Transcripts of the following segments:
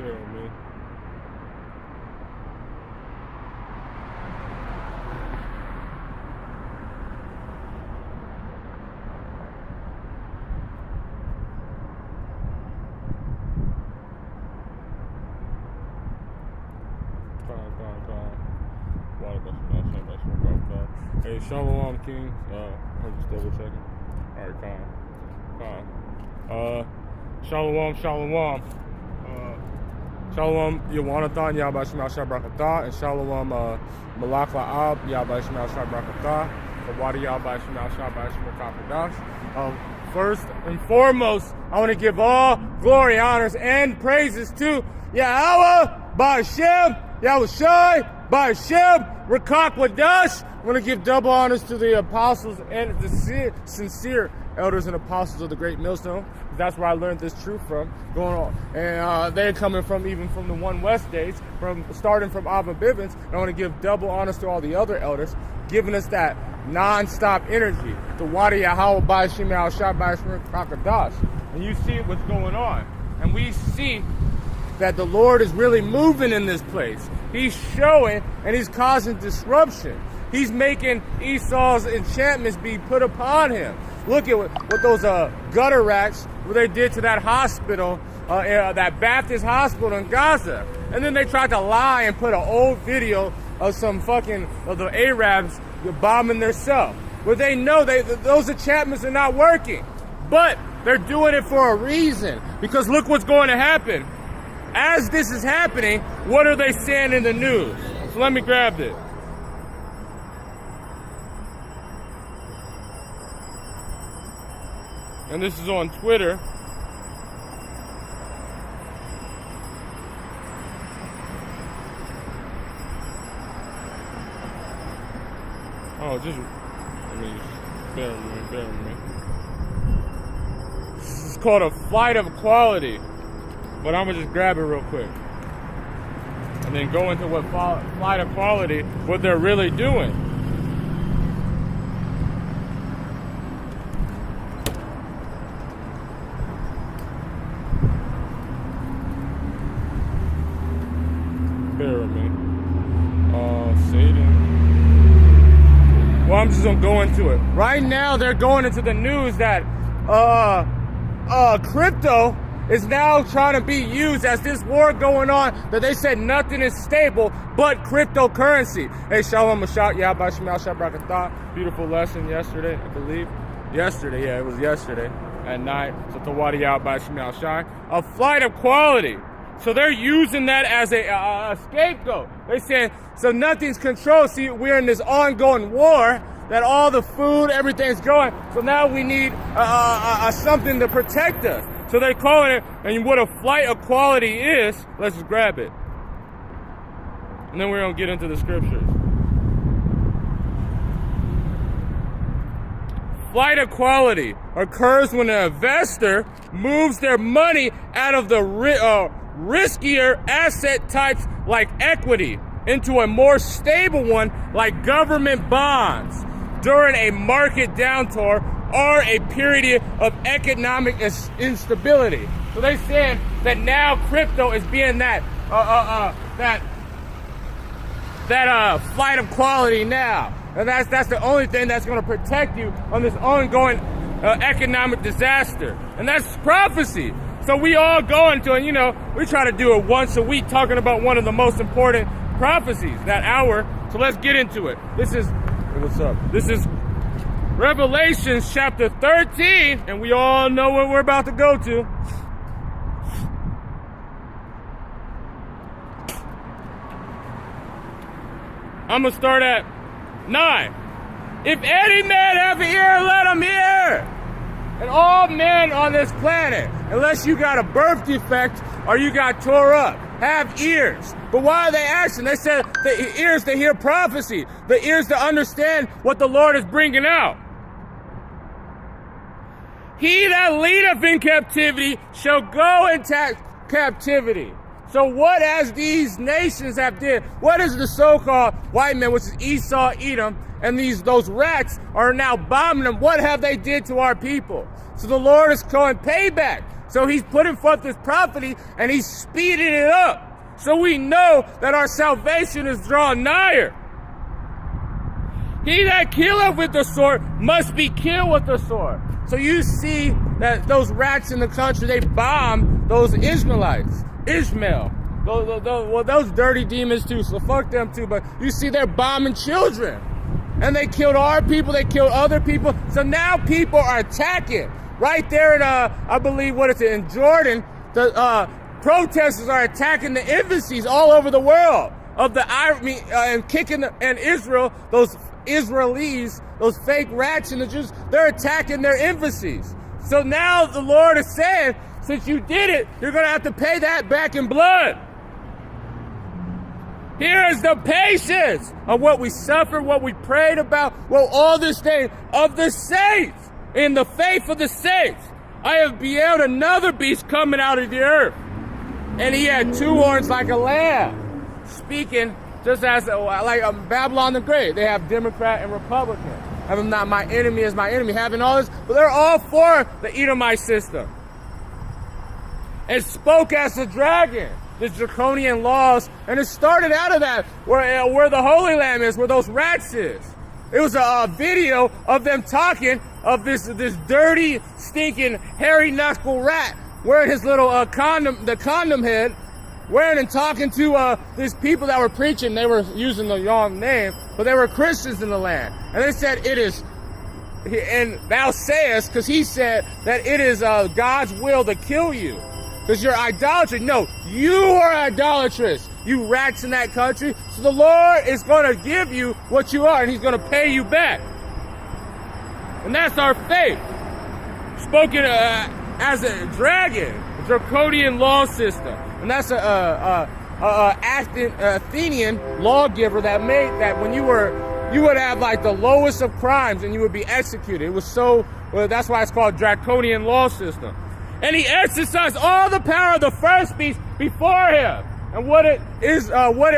Bear with me. Hey, Shalom, King. I'm just double checking. Alright, Shalom. Shalom, Yawanathan, Yahba Shemel Shabrakatah, and Shalom, Malak La'ab, Yahba Shemel Shabrakatah, Kawadi Yahba Shemel Shabrakatah. First and foremost, I want to give all glory, honors, and praises to Yahweh, Ba'ashem, Yahushai, Ba'ashem, Rakak Wadash. I want to give double honors to the apostles and the sincere elders and apostles of the Great Millstone. That's where I learned this truth from. Going on, and they're coming from even from the One West days, starting from Abba Bivens. I want to give double honors to all the other elders, giving us that non-stop energy. The Wadi Yahweh Ba'ashem Al-Shah Ba'ashem Rakadash. And you see what's going on, and we see that the Lord is really moving in this place. He's showing and he's causing disruption. He's making Esau's enchantments be put upon him. Look at what those gutter rats, what they did to that hospital, that Baptist hospital in Gaza. And then they tried to lie and put an old video of some of the Arabs bombing themselves. Well, they know those enchantments are not working. But they're doing it for a reason. Because look what's going to happen. As this is happening, what are they saying in the news? So let me grab it. And this is on Twitter. Oh, bear with me. This is called a flight of quality. But I'm gonna just grab it real quick. And then go into what flight of quality, what they're really doing. Bear with me. Satan. Well, I'm just gonna go into it. Right now, they're going into the news that crypto is now trying to be used as this war going on, that they said nothing is stable but cryptocurrency. Hey, Shalom Mashat, Yahba Shemel Shabrakatah. Beautiful lesson yesterday, I believe. Yesterday, yeah, it was yesterday at night. So Tawadi Yahba Shemel Shai. A flight of quality. So they're using that as a scapegoat. They say, so nothing's controlled. See, we're in this ongoing war that all the food, everything's going. So now we need something to protect us. So they're calling it, and what a flight of quality is, let's just grab it. And then we're going to get into the scriptures. Flight of quality occurs when an investor moves their money out of the riskier asset types like equity into a more stable one like government bonds during a market downturn or a period of economic instability. So they said that now crypto is being that flight of quality now, and that's the only thing that's going to protect you on this ongoing economic disaster, and that's prophecy. So we all go into it. We try to do it once a week, talking about one of the most important prophecies that hour. So let's get into it. This is Revelation chapter 13, and we all know what we're about to go to. I'm going to start at 9. If any man have an ear, let him hear. And all men on this planet, unless you got a birth defect or you got tore up, have ears. But why are they asking? They said the ears to hear prophecy, the ears to understand what the Lord is bringing out. He that leadeth in captivity shall go into captivity. So what as these nations have did, what is the so-called white man, which is Esau, Edom, and those rats are now bombing them, what have they did to our people? So the Lord is calling payback. So he's putting forth this prophecy and he's speeding it up. So we know that our salvation is drawing nigher. He that killeth with the sword must be killed with the sword. So you see that those rats in the country, they bomb those Ishmaelites, Ishmael. Those dirty demons too, so fuck them too. But you see they're bombing children. And they killed our people, they killed other people. So now people are attacking. Right there in, I believe, in Jordan, the protesters are attacking the embassies all over the world of and kicking and Israel, those Israelis, those fake rats and the Jews, they're attacking their embassies. So now the Lord is saying, since you did it, you're going to have to pay that back in blood. Here is the patience of what we suffered, what we prayed about, all this day of the saints, in the faith of the saints. I have beheld another beast coming out of the earth, and he had two horns like a lamb, speaking just as like Babylon the Great. They have Democrat and Republican. Having not my enemy as my enemy, having all this, but they're all for the Edomite system. And spoke as a dragon. The draconian laws, and it started out of that, where the Holy Lamb is, where those rats is. It was a video of them talking of this dirty, stinking, hairy knuckle rat wearing his little condom head, wearing and talking to these people that were preaching. They were using the wrong name, but they were Christians in the land, and they said it is. And thou sayest, because he said that it is God's will to kill you. Because you're idolatry. No, you are idolatrous, you rats in that country. So the Lord is going to give you what you are, and he's going to pay you back. And that's our faith. Spoken as a dragon, a draconian law system. And that's Athenian lawgiver that made that when you would have like the lowest of crimes and you would be executed. It was that's why it's called draconian law system. And he exercised all the power of the first beast before him. And what it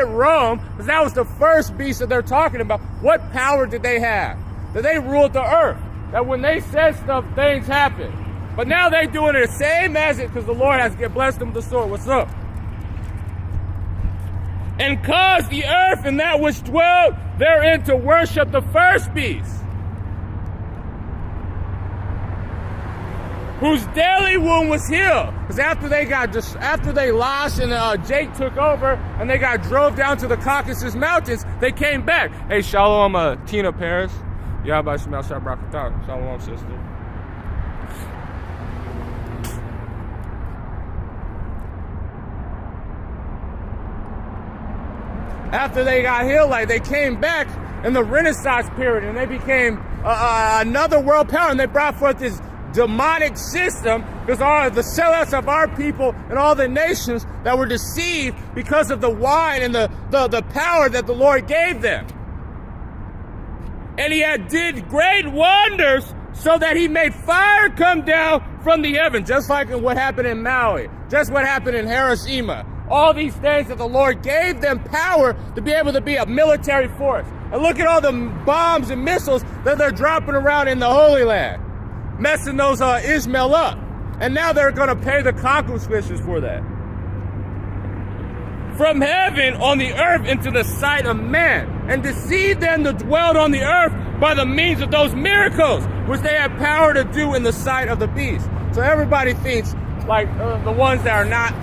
roamed, because that was the first beast that they're talking about. What power did they have? That they ruled the earth. That when they said stuff, things happened. But now they're doing it the same as it, because the Lord has blessed them with the sword. What's up? And caused the earth and that which dwelt therein to worship the first beast, whose daily wound was healed. Because after they lost and Jake took over and they got drove down to the Caucasus Mountains, they came back. Hey, shalom, Tina Paris. Yahweh Shemel Shabrakatah. Shalom, sister. After they got healed, like they came back in the Renaissance period and they became another world power, and they brought forth this demonic system, because all the sellouts of our people and all the nations that were deceived because of the wine and the power that the Lord gave them. And he did great wonders, so that he made fire come down from the heaven, just like what happened in Maui, just what happened in Hiroshima. All these things that the Lord gave them power to be able to be a military force. And look at all the bombs and missiles that they're dropping around in the Holy Land, messing those Ishmael up. And now they're going to pay the consequences for that. From heaven on the earth into the sight of man, and deceive them that dwelled on the earth by the means of those miracles which they had power to do in the sight of the beast. So everybody thinks, like the ones that are not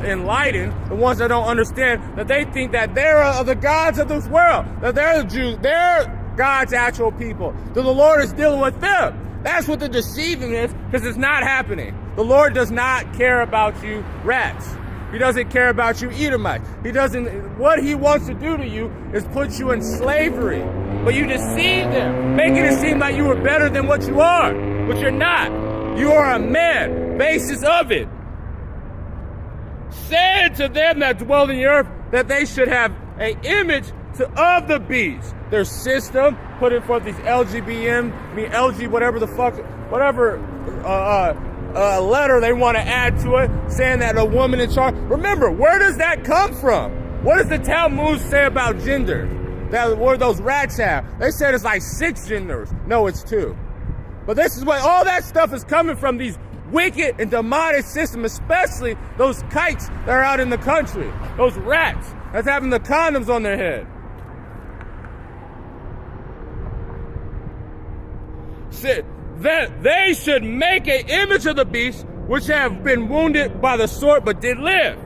enlightened, the ones that don't understand, that they think that they're the gods of this world, that they're the Jews, they're God's actual people, that the Lord is dealing with them. That's what the deceiving is, because it's not happening. The Lord does not care about you rats. He doesn't care about you Edomites. What he wants to do to you is put you in slavery. But you deceive them, making it seem like you are better than what you are, but you're not. You are a man, basis of it. Said to them that dwell in the earth that they should have an image of the beast. Their system, putting forth these LG, whatever the fuck, whatever letter they want to add to it, saying that a woman in charge. Remember, where does that come from? What does the Talmud say about gender? Where those rats have? They said it's like 6 genders. No, it's 2. But this is what all that stuff is coming from, these wicked and demonic system, especially those kites that are out in the country, those rats that's having the condoms on their head. That they should make an image of the beast, which have been wounded by the sword but did live.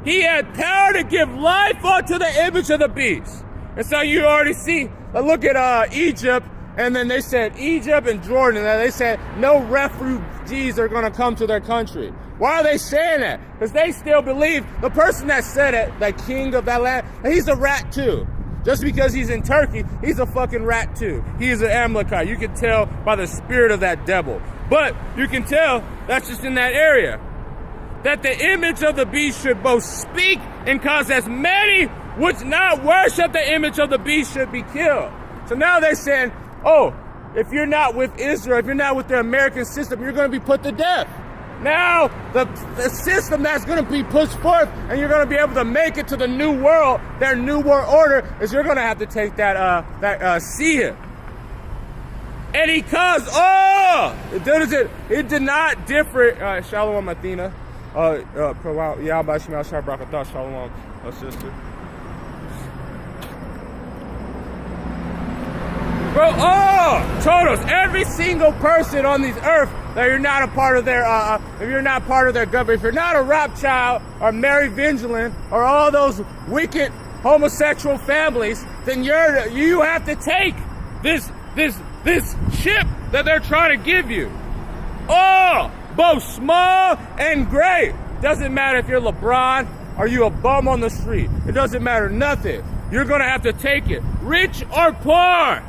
He had power to give life unto the image of the beast. And so you already see, look at Egypt, and then they said Egypt and Jordan, and they said no refugees are going to come to their country. Why are they saying that? Because they still believe the person that said it, the king of that land, he's a rat too. Just because he's in Turkey, he's a fucking rat too. He is an Amalekite. You can tell by the spirit of that devil. But you can tell that's just in that area. That the image of the beast should both speak and cause as many which not worship the image of the beast should be killed. So now they're saying, oh, if you're not with Israel, if you're not with the American system, you're going to be put to death. Now, the system that's going to be pushed forth and you're going to be able to make it to the new world, their new world order, is you're going to have to take that seed. And he caused, it did not differ, Shalom Athena, Yahba Shemel Shah Brakatah, Shalom, sister. Bro, todos, every single person on this earth that you're not a part of their, if you're not part of their government, if you're not a Rothschild or Mary Vigilant or all those wicked homosexual families, then you have to take this chip that they're trying to give you. Both small and great. Doesn't matter if you're LeBron or you a bum on the street. It doesn't matter nothing. You're gonna have to take it. Rich or poor.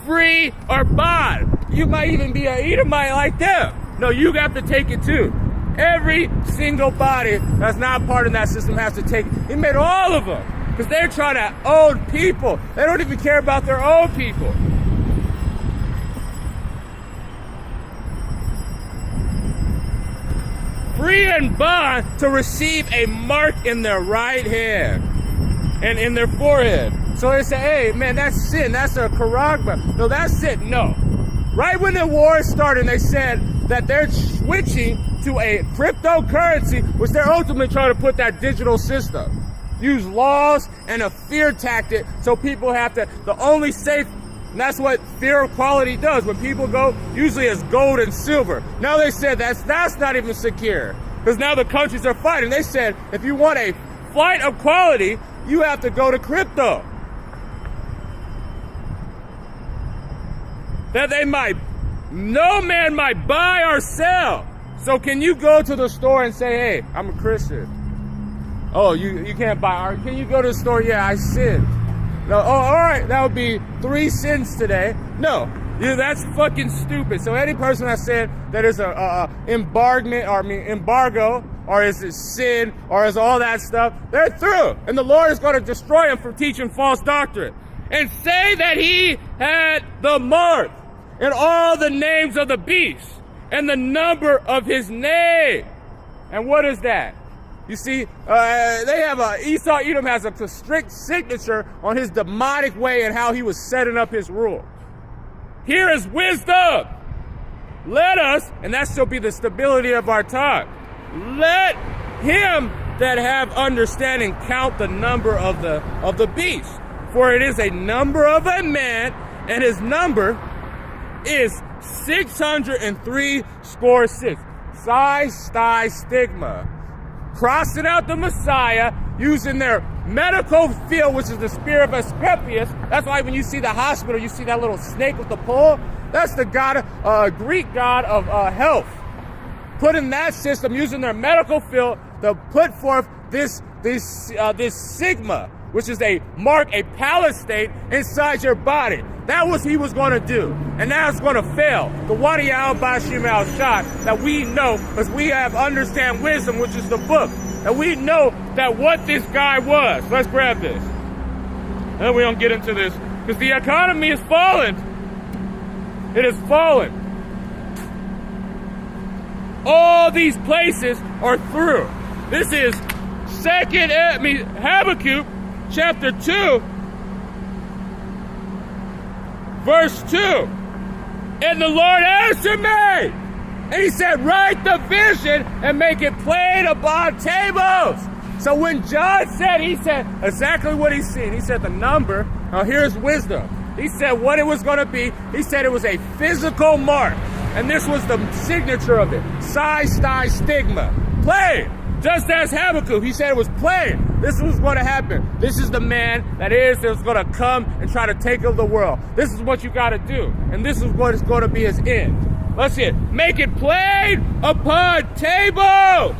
Free or bond. You might even be an Edomite like them. No, you have to take it too. Every single body that's not part of that system has to take it. He made all of them because they're trying to own people. They don't even care about their own people. Free and bond to receive a mark in their right hand and in their forehead. So they say, hey, man, that's sin. That's a karagma. No, that's sin. No. Right when the war started, they said that they're switching to a cryptocurrency, which they're ultimately trying to put that digital system. Use laws and a fear tactic so people have to, the only safe, and that's what fear of quality does. When people go, usually it's gold and silver. Now they said that's not even secure. Because now the countries are fighting. They said, if you want a flight of quality, you have to go to crypto. That no man might buy or sell. So can you go to the store and say, hey, I'm a Christian? Oh, you can't buy. Or can you go to the store? Yeah, I sinned. No, all right, that would be 3 sins today. No, that's fucking stupid. So any person that said that is a embargo, or is it sin, or is all that stuff, they're through. And the Lord is going to destroy them for teaching false doctrine. And say that he had the mark and all the names of the beast and the number of his name. And what is that? You see, they have Esau Edom has a strict signature on his demonic way and how he was setting up his rule. Here is wisdom. Let us, and that shall be the stability of our time, let him that have understanding count the number of the beast. For it is a number of a man, and his number is 603 score 6. Psi stigma. Crossing out the Messiah, using their medical field, which is the spirit of Asclepius. That's why when you see the hospital, you see that little snake with the pole. That's the god, Greek god of health. Put in that system, using their medical field to put forth this sigma, which is a mark, a palisade inside your body. That was he was going to do. And now it's going to fail. The Wadi al-Bashim al-Shah that we know, because we have understand wisdom, which is the book. And we know that what this guy was. Let's grab this. And we don't get into this. Because the economy is falling. It is fallen. All these places are through. This is Habakkuk chapter 2, verse 2. And the Lord answered me And he said, write the vision and make it plain upon tables. So when John said, he said exactly what he's seen. He said the number, now here's wisdom. He said what it was going to be. He said it was a physical mark. And this was the signature of it. Psi, Sty, Stigma. Plain. Just as Habakkuk, he said it was plain. This was going to happen. This is the man that's going to come and try to take over the world. This is what you got to do. And this is what is going to be his end. Let's see it. Make it plain upon tables.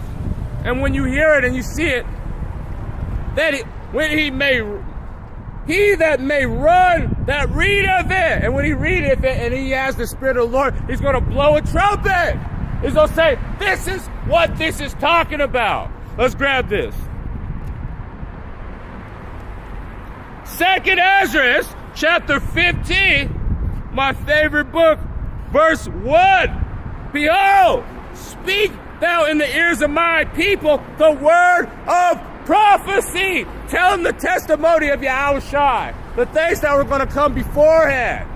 And when you hear it and you see it, that he that may run, that readeth it. And when he readeth it and he has the Spirit of the Lord, he's going to blow a trumpet. He's going to say, this is what this is talking about. Let's grab this. 2nd Ezra, chapter 15, my favorite book, verse 1. Behold, speak thou in the ears of my people the word of prophecy. Tell them the testimony of Yahushua, the things that were going to come beforehand,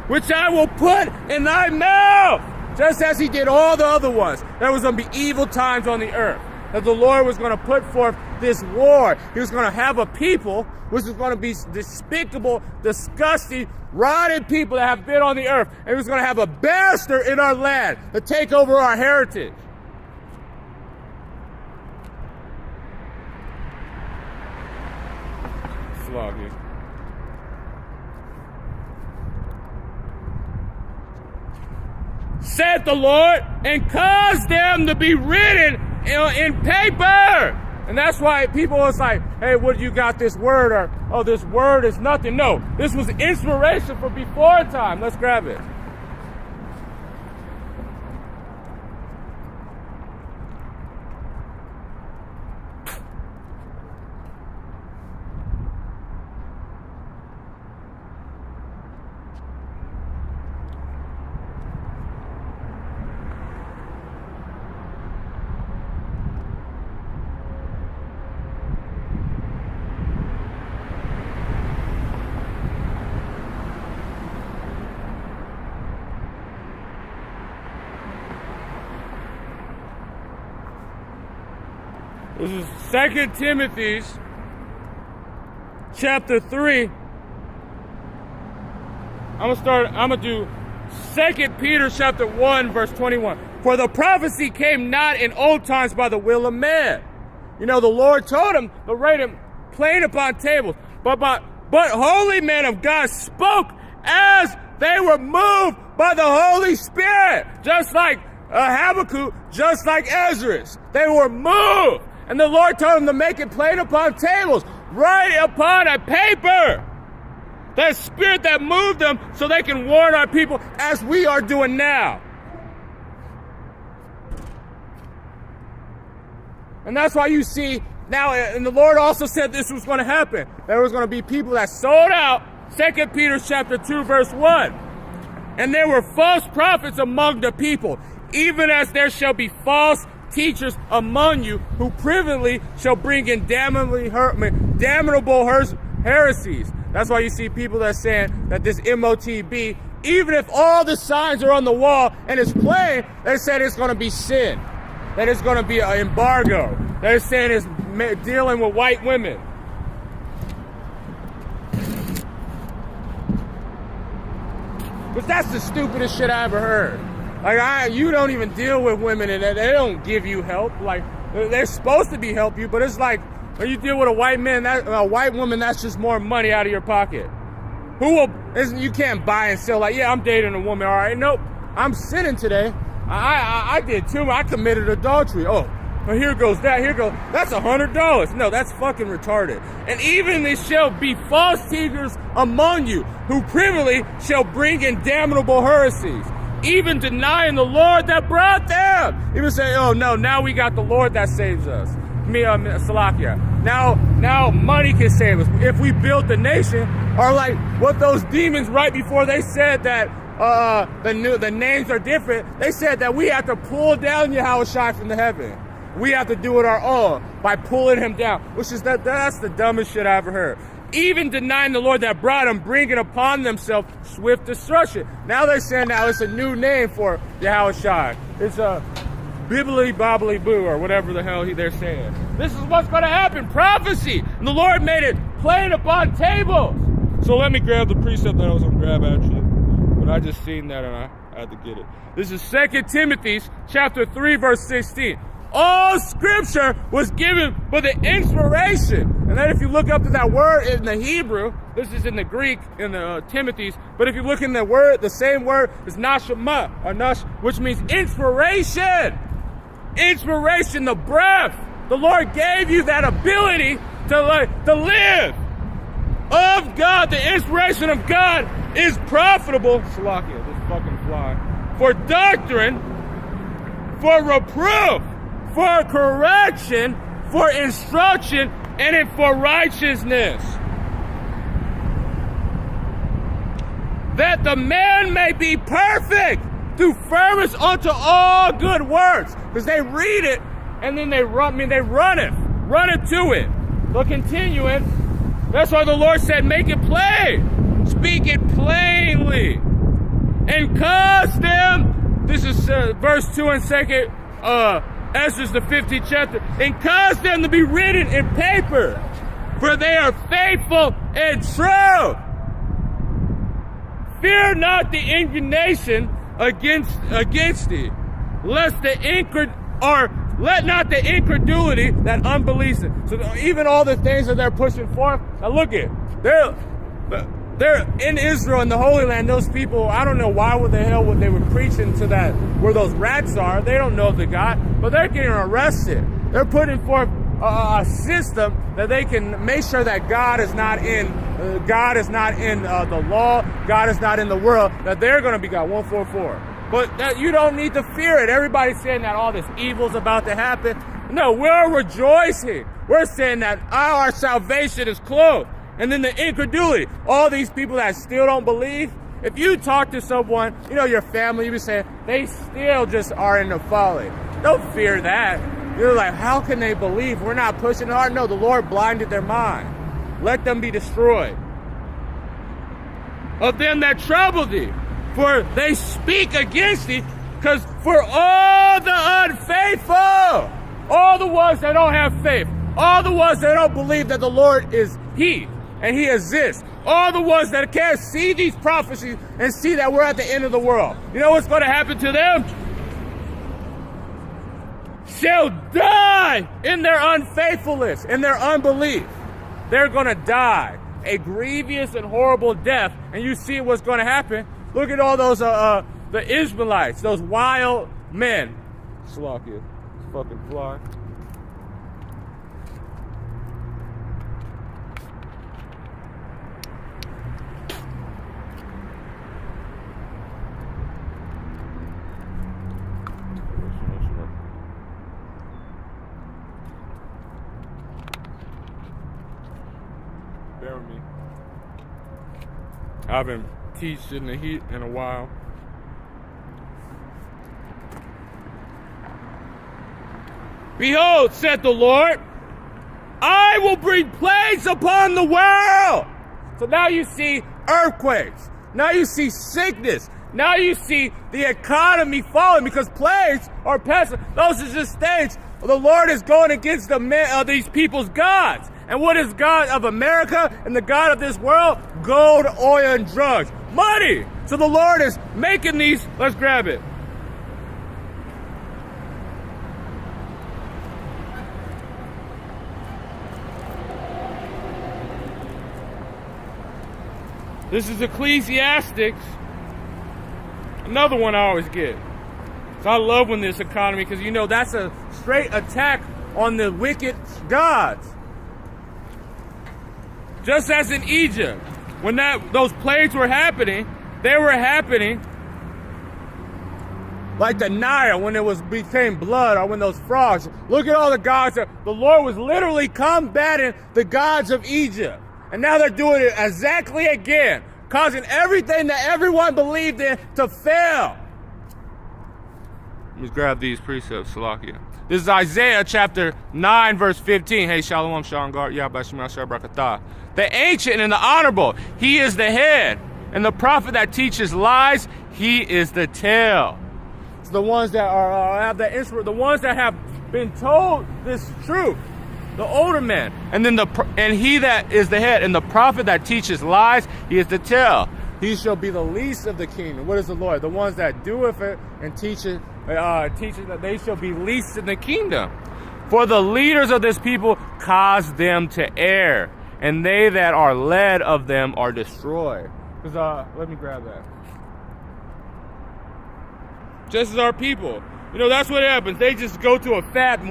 which I will put in thy mouth, just as he did all the other ones. There was going to be evil times on the earth, that the Lord was going to put forth this war. He was going to have a people which was going to be despicable, disgusting, rotten people that have been on the earth. And he was going to have a bastard in our land to take over our heritage. Sluggy. Said the Lord, and caused them to be written in paper. And that's why people was like, hey, what you got this word? Or, oh, this word is nothing. No, this was inspiration for before time. Let's grab it. This is 2 Timothy chapter 3. I'm gonna do 2 Peter chapter 1 verse 21. For the prophecy came not in old times by the will of man. You know, the Lord told him to write him plain upon tables. But holy men of God spoke as they were moved by the Holy Spirit. Just like Habakkuk, just like Ezra. They were moved. And the Lord told him to make it plain upon tables, write it upon a paper. That spirit that moved them so they can warn our people as we are doing now. And that's why you see now, and the Lord also said this was going to happen. There was going to be people that sold out, 2 Peter chapter 2 verse 1. And there were false prophets among the people, even as there shall be false teachers among you who privily shall bring in damnable heresies. That's why you see people that saying that this MOTB, even if all the signs are on the wall and it's plain, they said it's going to be sin, that it's going to be an embargo. They're saying it's dealing with white women. But that's the stupidest shit I ever heard. Like, you don't even deal with women and they don't give you help. Like, they're supposed to be help you, but it's like, when you deal with a white woman, that's just more money out of your pocket. You can't buy and sell like, yeah, I'm dating a woman, all right. Nope, I'm sinning today. I did too. I committed adultery. Oh, well, here goes that. That's $100. No, that's fucking retarded. And even there shall be false teachers among you who privily shall bring in damnable heresies, even denying the Lord that brought them. Even say, oh no, now we got the Lord that saves us. Salakia. Now money can save us. If we build the nation, or like what those demons right before they said that the names are different, they said that we have to pull down Yahushua from the heaven. We have to do it our own by pulling him down, which is that's the dumbest shit I ever heard. even denying the Lord that brought them, bringing upon themselves swift destruction. Now they're saying now it's a new name for Yahushua. It's a bibbly bobbly boo or whatever the hell they're saying. This is what's going to happen. Prophecy. And the Lord made it plain upon tables. So let me grab the precept that I was going to grab actually. But I just seen that and I had to get it. This is 2 Timothy chapter 3 verse 16. All scripture was given by the inspiration. And then if you look up to that word in the Hebrew, this is in the Greek, in the Timothy's, but if you look in the word, the same word is nashama, or nash, which means inspiration. Inspiration, the breath. The Lord gave you that ability to live. Of God, the inspiration of God is profitable. Salakia, this fucking fly. For doctrine, for reproof, for correction, for instruction, and for righteousness. That the man may be perfect, through firmness unto all good works. Because they read it, and then they run it to it. So continuing, that's why the Lord said, make it plain. Speak it plainly. And cause them, this is verse 2 and 2, Ezra the 15th chapter, and cause them to be written in paper, for they are faithful and true. Fear not the indignation against thee, lest let not the incredulity that unbelief. So even all the things that they're pushing forth, now look at they're in Israel in the Holy Land. Those people, I don't know why the hell would they were preaching to that where those rats are. They don't know the God, but they're getting arrested. They're putting forth a system that they can make sure that God is not in the law. God is not in the world. That they're going to be God. 144. But that you don't need to fear it. Everybody's saying that all this evil's about to happen. No, we're rejoicing. We're saying that our salvation is close. And then the incredulity, all these people that still don't believe, if you talk to someone, your family, you be saying, they still just are in the folly. Don't fear that. You're like, how can they believe? We're not pushing hard. No, the Lord blinded their mind. Let them be destroyed. Of them that trouble thee, for they speak against thee, because for all the unfaithful, all the ones that don't have faith, all the ones that don't believe that the Lord is He, and He exists, all the ones that can't see these prophecies and see that we're at the end of the world, you know what's going to happen to them? Shall die in their unfaithfulness, in their unbelief. They're going to die a grievous and horrible death. And you see what's going to happen. Look at all those the Israelites, those wild men. Salakia, fucking fly. Bear with me. I haven't teached in the heat in a while. Behold, said the Lord, I will bring plagues upon the world. So now you see earthquakes. Now you see sickness. Now you see the economy falling because plagues are passing. Those are just things. The Lord is going against these people's gods. And what is God of America and the God of this world? Gold, oil, and drugs. Money! So the Lord is making these. Let's grab it. This is Ecclesiastics. Another one I always get. So I love when this economy, because that's a straight attack on the wicked gods. Just as in Egypt, when those plagues were happening, they were happening like the Nile when it became blood, or when those frogs. Look at all the gods. The Lord was literally combating the gods of Egypt. And now they're doing it exactly again, causing everything that everyone believed in to fail. Let me grab these precepts, Salakia. This is Isaiah chapter 9, verse 15. Hey, Shalom, Shalom, Yahweh Shema Barakatah. The ancient and the honorable, he is the head. And the prophet that teaches lies, he is the tail. It's the ones that have the instrument, the ones that have been told this truth, the older men. And then he that is the head, and the prophet that teaches lies, he is the tail. He shall be the least of the kingdom. What is the Lord? The ones that doeth it and teaching that they shall be least in the kingdom. For the leaders of this people cause them to err, and they that are led of them are destroyed. Because let me grab that. Just as our people. You know, that's what happens. They just go to a fad, and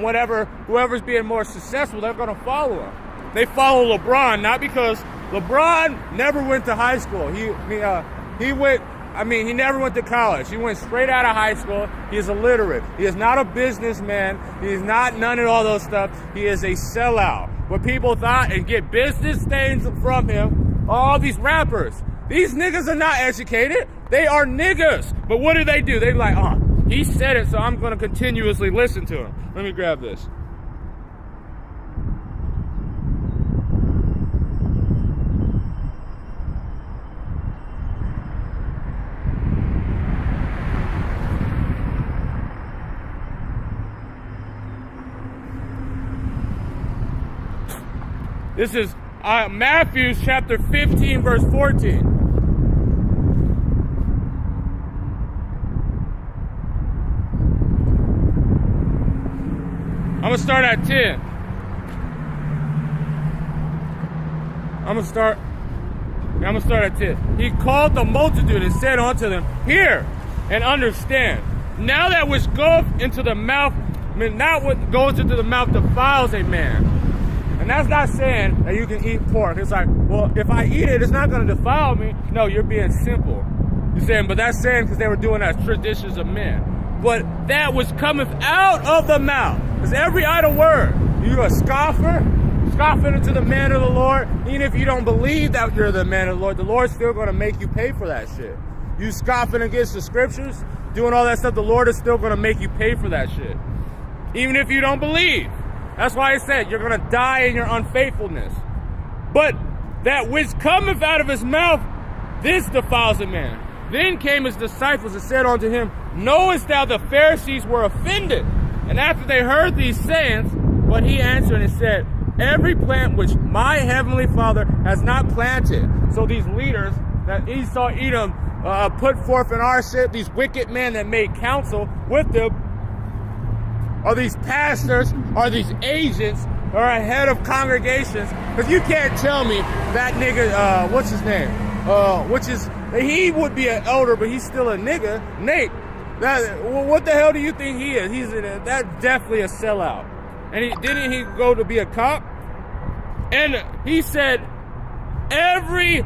whoever's being more successful, they're going to follow him. They follow LeBron, not because LeBron never went to high school. He never went to college. He went straight out of high school. He is illiterate. He is not a businessman. He is not none of all those stuff. He is a sellout. What people thought and get business things from him, all these rappers. These niggas are not educated. They are niggas. But what do? They're like, he said it, so I'm going to continuously listen to him. Let me grab this. This is Matthew chapter 15, verse 14. I'm going to start at 10. I'm going to start at 10. He called the multitude and said unto them, hear and understand. Now that which goeth into the mouth, not what goes into the mouth defiles a man. And that's not saying that you can eat pork. It's like, well, if I eat it, it's not going to defile me. No, you're being simple. You're saying, but that's saying because they were doing as traditions of men. But that which cometh out of the mouth is every idle word. You a scoffer, scoffing into the man of the Lord. Even if you don't believe that you're the man of the Lord's still going to make you pay for that shit. You scoffing against the scriptures, doing all that stuff, the Lord is still going to make you pay for that shit. Even if you don't believe. That's why I said you're going to die in your unfaithfulness. But that which cometh out of his mouth, this defiles a man. Then came his disciples and said unto him, knowest thou the Pharisees were offended? And after they heard these sayings, but he answered and said, every plant which my heavenly Father has not planted. So these leaders that Esau, Edom put forth in our shit, these wicked men that made counsel with them, are these pastors, are these agents, or a head of congregations. Because you can't tell me that nigga, what's his name? He would be an elder, but he's still a nigga. Nate, what the hell do you think he is? That's definitely a sellout. And didn't he go to be a cop? And he said, every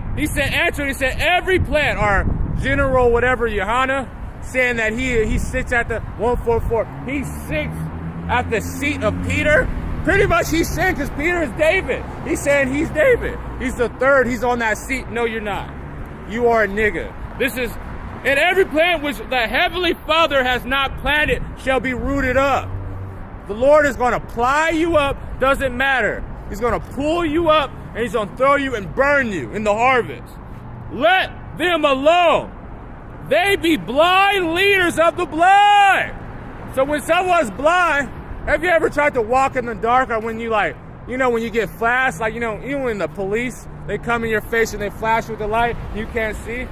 plant, or General whatever, Yohana, saying that he sits at the 144. He sits at the seat of Peter. Pretty much he's saying, because Peter is David. He's saying he's David. He's the third. He's on that seat. No, you're not. You are a nigga. And every plant which the heavenly Father has not planted shall be rooted up. The Lord is going to ply you up. Doesn't matter. He's going to pull you up, and he's going to throw you and burn you in the harvest. Let them alone. They be blind leaders of the blind. So when someone's blind, have you ever tried to walk in the dark, or when you when you get flashed, when the police, they come in your face and they flash with the light, you can't see?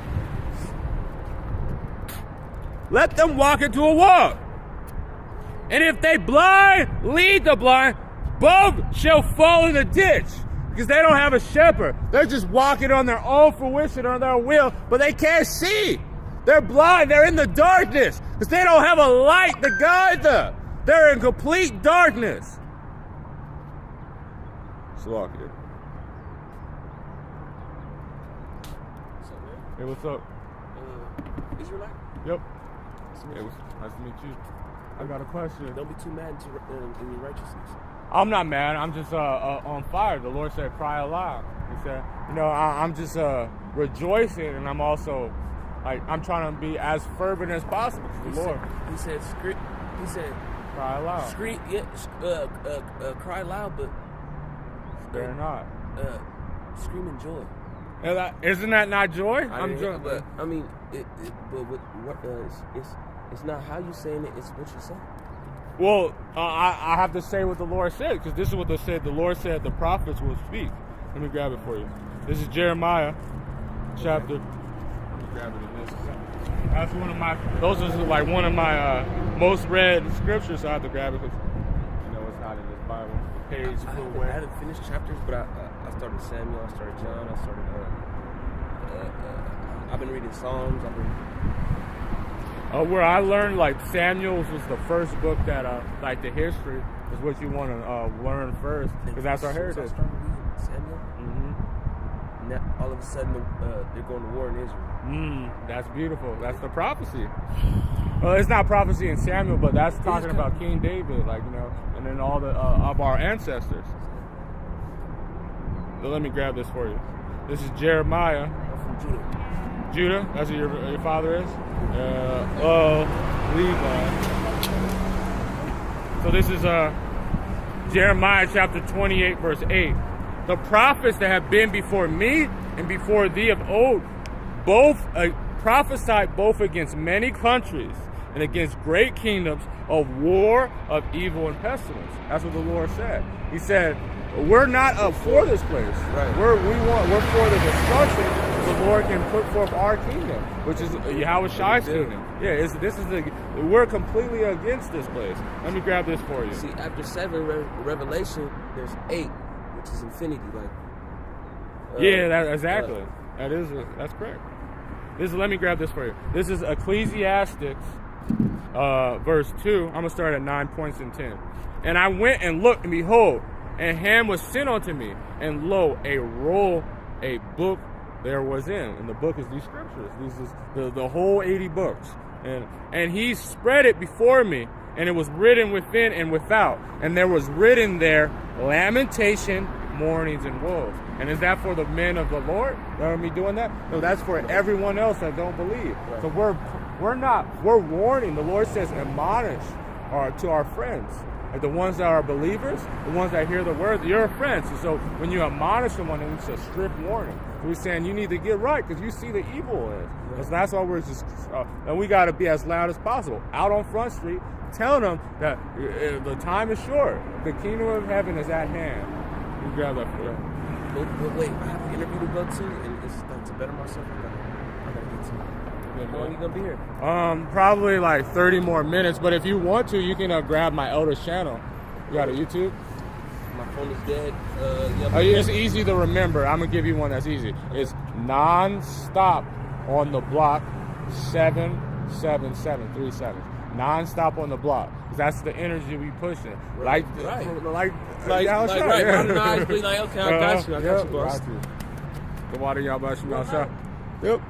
Let them walk into a wall. And if they blind, lead the blind, both shall fall in the ditch. Because they don't have a shepherd. They're just walking on their own fruition, on their will, but they can't see. They're blind. They're in the darkness because they don't have a light to guide them. They're in complete darkness. Slock here. What's up, man? Hey, what's up? Israelite? Yep. Hey, nice to meet you. I got a question. Don't be too mad in your righteousness. I'm not mad. I'm just on fire. The Lord said, cry aloud. He said, I'm just rejoicing, and I'm also I'm trying to be as fervent as possible to the Lord. He said, Cry loud. Scream, yeah, cry loud, but They're not. scream in joy. Isn't that not joy? I'm joy. but I mean, but what it's not how you saying it; it's what you say. Well, I have to say what the Lord said, because this is what the Lord said the prophets will speak. Let me grab it for you. This is Jeremiah chapter. Let me grab it in this. That's those are like one of my most read scriptures, so I have to grab it because it's not in this Bible. The page flew I away. haven't finished chapters, but I started Samuel, I started John, I started. I've been reading Psalms. Where I learned like Samuel's was the first book that like the history is what you want to learn first, because that's our heritage. I started reading Samuel. Mm-hmm. Now all of a sudden they're going to war in Israel. That's beautiful. That's the prophecy. Well, it's not prophecy in Samuel, but that's talking about King David, and then all the of our ancestors. So let me grab this for you. This is Jeremiah. I'm from Judah. Judah, that's who your father is? Levi. So this is Jeremiah chapter 28, verse 8. The prophets that have been before me and before thee of old, both prophesied both against many countries and against great kingdoms of war, of evil and pestilence. That's what the Lord said. He said, we're not up for this place. Right. We're for the destruction. The Lord can put forth our kingdom, which is Yahweh Shai's kingdom. Yeah, we're completely against this place. Let me grab this for you. See, after 7 Revelation, there's 8, which is infinity. Exactly. That's correct. Let me grab this for you. This is Ecclesiastics, verse 2. I'm gonna start at 9 points and 10. And I went and looked, and behold, a hand was sent unto me, and lo, a roll, a book there was in. And the book is these scriptures. These is the whole 80 books. And he spread it before me, and it was written within and without. And there was written there lamentation, mournings, and woes. And is that for the men of the Lord that are me doing that? No, that's for everyone else that don't believe. Right. So we're warning. The Lord says admonish to our friends. Like the ones that are believers, the ones that hear the word, you're friends. And so when you admonish someone, it's a strict warning. So we're saying you need to get right because you see the evil in it. Right. So that's why we're just, and we got to be as loud as possible out on Front Street, telling them that the time is short. The kingdom of heaven is at hand. You grab that for you. But wait, I have an interview to go to, and it's to better myself. I gotta get to it. How long are you gonna be here? Probably like 30 more minutes. But if you want to, you can grab my Elder's channel. You got a YouTube? My phone is dead. It's easy to remember. I'm gonna give you one that's easy. It's non-stop on the block 77737. Non-stop on the block. That's the energy we pushing. Right. Right. Modernize, be like, okay, I got you, boss. The water y'all about you outside. Yep.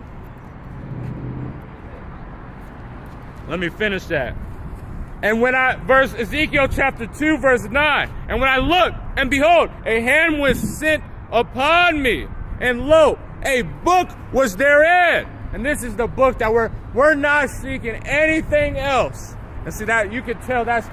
Let me finish that. And when Ezekiel chapter 2, verse 9, and when I looked, and behold, a hand was sent upon me, and lo, a book was therein. And this is the book that we're not seeking anything else. And see that you can tell that's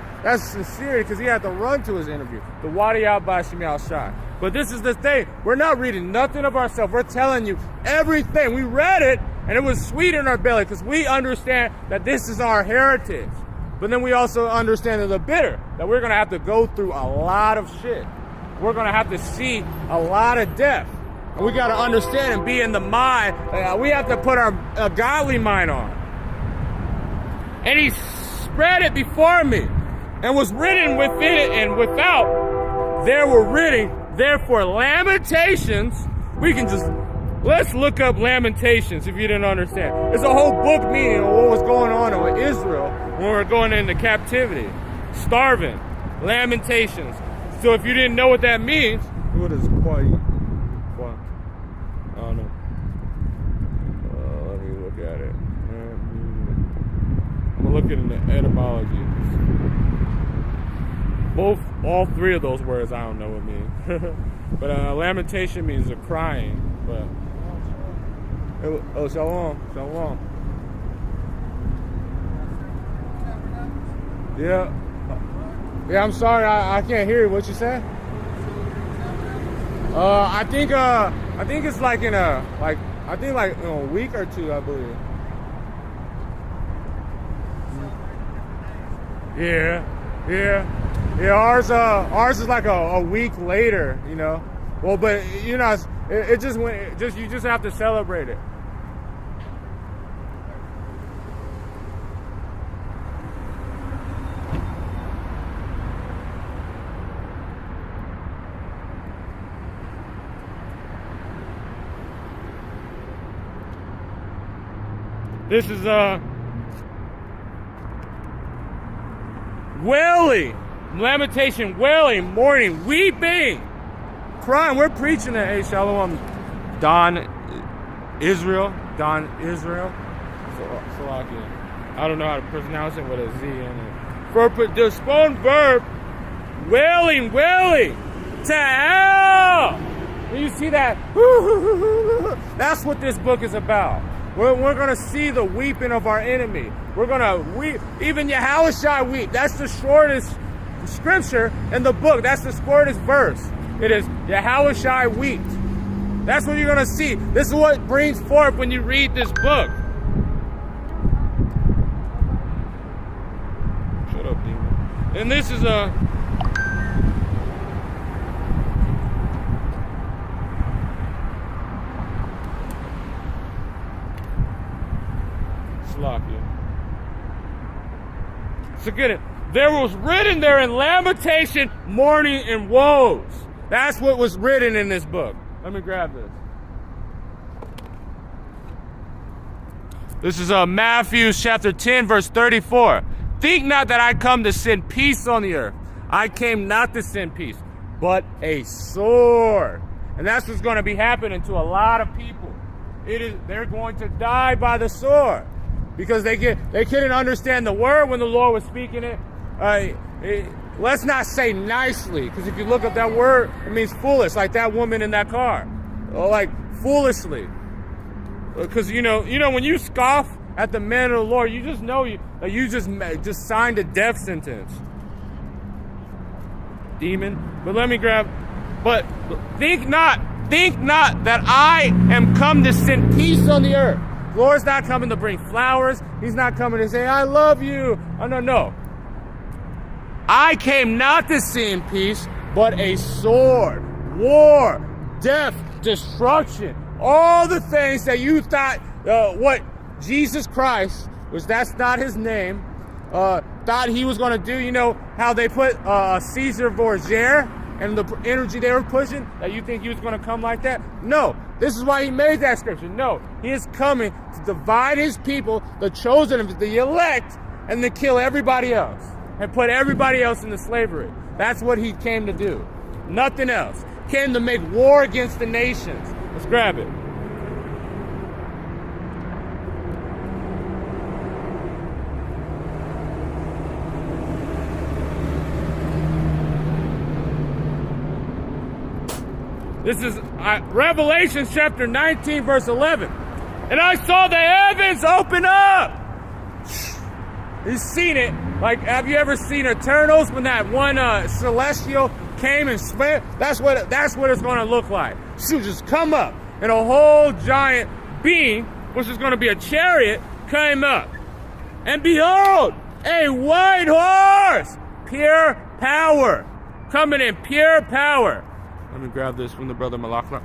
sincere because he had to run to his interview. The Wadi Al Shai. But this is the thing. We're not reading nothing of ourselves. We're telling you everything. We read it and it was sweet in our belly because we understand that this is our heritage. But then we also understand that the bitter, that we're going to have to go through a lot of shit. We're going to have to see a lot of death. And we got to understand and be in the mind. We have to put our godly mind on. And he spread it before me, and was written within it and without. There were written, therefore, Lamentations. Let's look up Lamentations if you didn't understand. It's a whole book meaning of what was going on with Israel when we were going into captivity. Starving. Lamentations. So if you didn't know what that means, what is quiet? I don't know. Let me look at it. I'm gonna look at the etymology. All three of those words I don't know what mean. But lamentation means a crying. But shalom. Yeah. Yeah, I'm sorry, I can't hear you. What you said? I think it's like in a week or two, I believe. Yeah. Ours is like a week later, you know. Well, but you know, it just went. You just have to celebrate it. This is wailing, lamentation, wailing, mourning, weeping, crying. We're preaching it. Hey, Shalom, Don Israel. Salakia. I don't know how to pronounce it with a Z in it. For the spoken verb, wailing to hell. And you see that? That's what this book is about. We're going to see the weeping of our enemy. We're going to weep. Even Yahushua weep. That's the shortest scripture in the book. That's the shortest verse. It is Yahushua wept. That's what you're going to see. This is what brings forth when you read this book. Shut up, demon. And this is So get it. There was written there in lamentation, mourning, and woes. That's what was written in this book. Let me grab this. This is Matthew chapter 10, verse 34. Think not that I come to send peace on the earth. I came not to send peace, but a sword. And that's what's going to be happening to a lot of people. They're going to die by the sword. Because they couldn't understand the word when the Lord was speaking it. Let's not say nicely, because if you look up that word, it means foolish, like that woman in that car, or like foolishly. Because you know when you scoff at the man of the Lord, you just know you just signed a death sentence. Demon. But let me grab. But think not that I am come to send peace on the earth. The Lord's not coming to bring flowers. He's not coming to say, I love you. Oh, no. I came not to send peace, but a sword, war, death, destruction. All the things that you thought what Jesus Christ, which that's not his name, thought he was going to do. You know how they put Caesar Borgia and the energy they were pushing, that you think he was going to come like that? No. This is why he made that scripture. No, he is coming to divide his people, the chosen, the elect, and to kill everybody else and put everybody else into slavery. That's what he came to do. Nothing else. Came to make war against the nations. Let's grab it. This is Revelation chapter 19, verse 11. And I saw the heavens open up. You've seen it. Like, have you ever seen Eternals when that one celestial came and split? That's what it's going to look like. She'll just come up, and a whole giant being, which is going to be a chariot, came up. And behold, a white horse, pure power, coming in pure power. Let me grab this from the brother Malakla.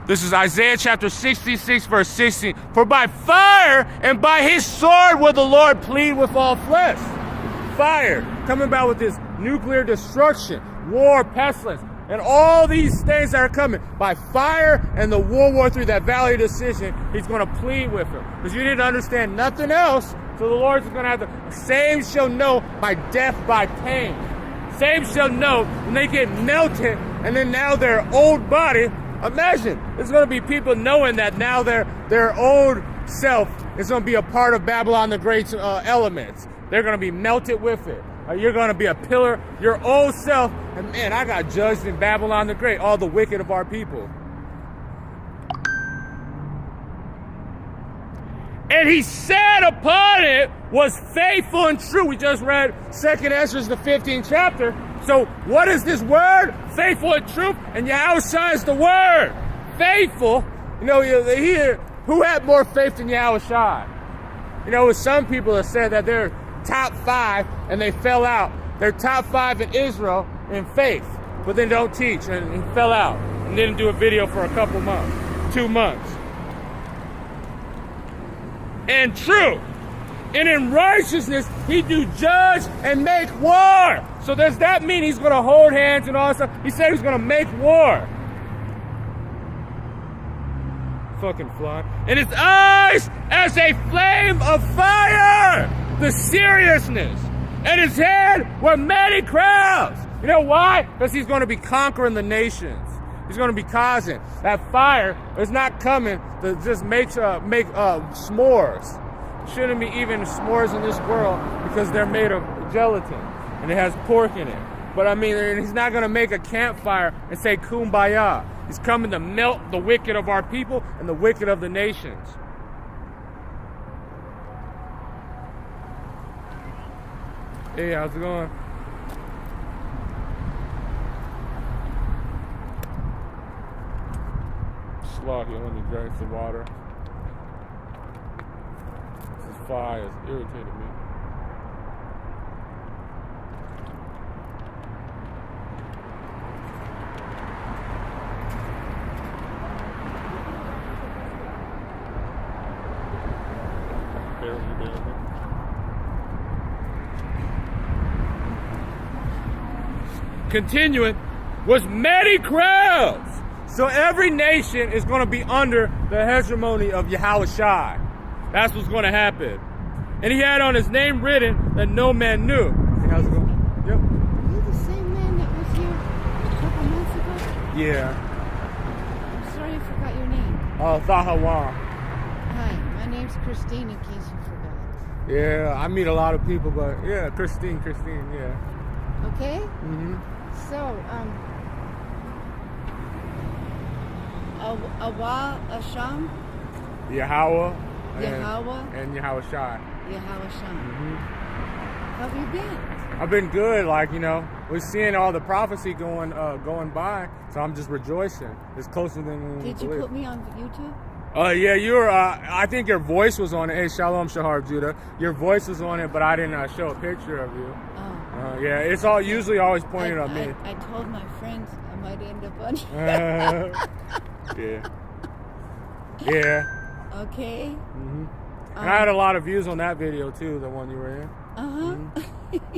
This is Isaiah chapter 66, verse 16. For by fire and by his sword will the Lord plead with all flesh. Fire, coming about with this nuclear destruction, war, pestilence, and all these things that are coming. By fire and the World War III, that Valley Decision, he's going to plead with them. Because you didn't understand nothing else. So the Lord's going to have the same shall know by death, by pain. Same shall know when they get melted, and then now their old body. Imagine, there's going to be people knowing that now their old self is going to be a part of Babylon the Great's elements. They're going to be melted with it. You're going to be a pillar, your old self. And man, I got judged in Babylon the Great, all the wicked of our people. And he said upon it was faithful and true. We just read 2nd Ezra, the 15th chapter. So what is this word? Faithful and true. And Yahushua is the word. Faithful. You know, here, who had more faith than Yahushua? You know, with some people that said that they're top 5 and they fell out. They're top 5 in Israel in faith, but then don't teach and he fell out and didn't do a video for a couple months, 2 months. And true. And in righteousness, he do judge and make war. So does that mean he's going to hold hands and all that stuff? He said he's going to make war. Fucking fly. And his eyes as a flame of fire. The seriousness. And his head were many crowds. You know why? Because he's going to be conquering the nations. He's going to be causing. That fire is not coming to just make s'mores. Shouldn't be even s'mores in this world because they're made of gelatin and it has pork in it. But I mean, he's not going to make a campfire and say kumbaya. He's coming to melt the wicked of our people and the wicked of the nations. Hey, how's it going? Sloppy, let me drink some water. This fire is irritating me. Continuing, was many crowds. So every nation is going to be under the hegemony of Yahushua. That's what's going to happen. And he had on his name written that no man knew. How's it going? Yep. Are you the same man that was here a couple months ago? Yeah. I'm sorry I forgot your name. Thahawa. Hi, my name's Christine, in case you forgot. Yeah, I meet a lot of people, but yeah, Christine, yeah. Okay? Mm-hmm. So, Awa Asham? Yahweh. Yahweh? And Yahushua. Yahushua. Mm-hmm. How have you been? I've been good, like, you know, we're seeing all the prophecy going by, so I'm just rejoicing. It's closer than we Did you believe. put me on YouTube? Yeah, you were, I think your voice was on it. Hey, Shalom Shahar Judah. Your voice was on it, but I didn't show a picture of you. Oh. Yeah, it's all usually always pointed at me. I told my friends I might end up on Yeah. Yeah. Okay. Mm-hmm. And I had a lot of views on that video too, the one you were in. Uh-huh. I think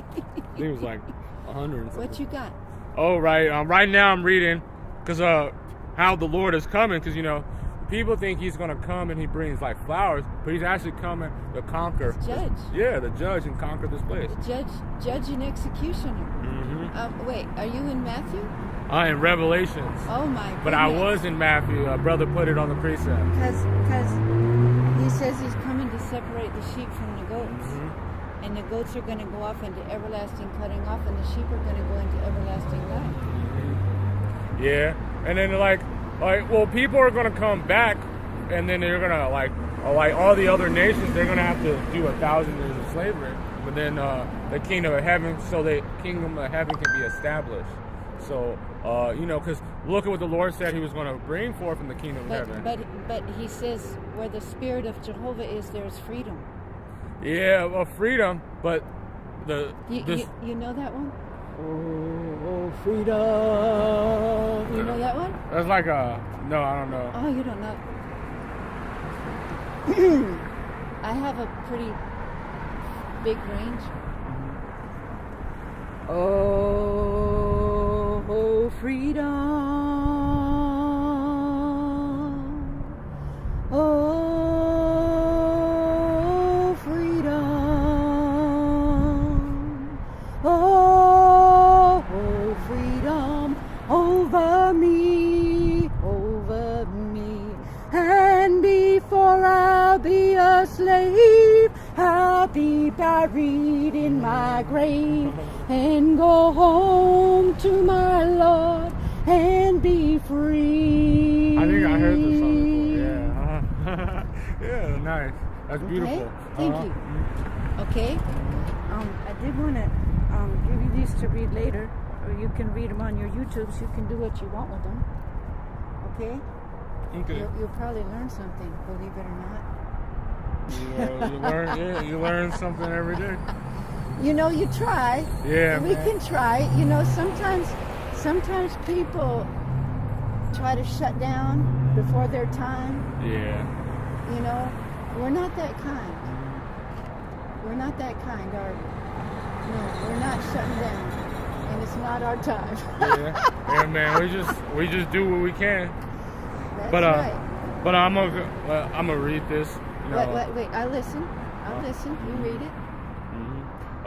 it was like 100 and something. What you got? Oh, right. Right now I'm reading because how the Lord is coming, because, you know, people think he's going to come and he brings like flowers, but he's actually coming to conquer. Judge. Yeah, the judge and conquer this place. Judge and executioner. Mm-hmm. Wait, are you in Matthew? In Revelations. Oh my goodness. But I was in Matthew. A brother put it on the precept. Because he says he's coming to separate the sheep from the goats. Mm-hmm. And the goats are going to go off into everlasting cutting off, and the sheep are going to go into everlasting life. Mm-hmm. Yeah. And then like, well, people are going to come back, and then they're going to like all the other nations, they're going to have to do 1,000 years of slavery. But then the kingdom of heaven, so the kingdom of heaven can be established. So, you know, because look at what the Lord said he was going to bring forth in the kingdom of heaven. But he says where the spirit of Jehovah is, there's freedom. Yeah, well, freedom, but You know that one? Oh, freedom. You know that one? That's like no, I don't know. Oh, you don't know. I have a pretty big range. Oh, freedom. Oh, freedom. Oh, freedom over me, over me. And before I'll be a slave, I'll be buried in my grave and go home to my Lord and be free. I think I heard this song before. Yeah, yeah, nice. That's beautiful. Okay? Thank you. Mhm. Okay? I did want to give you these to read later, or you can read them on your YouTubes. You can do what you want with them. Okay? Okay. You'll probably learn something, believe it or not. You learn something every day. You know, you try. Yeah, We man. can try. You know, sometimes people try to shut down before their time. Yeah. You know, we're not that kind. We're not that kind, are we? No, we're not shutting down, and it's not our time. Yeah, man. We just do what we can. That's But right. but I'm gonna read this. You know, Wait. I listen. I'll listen. You read it.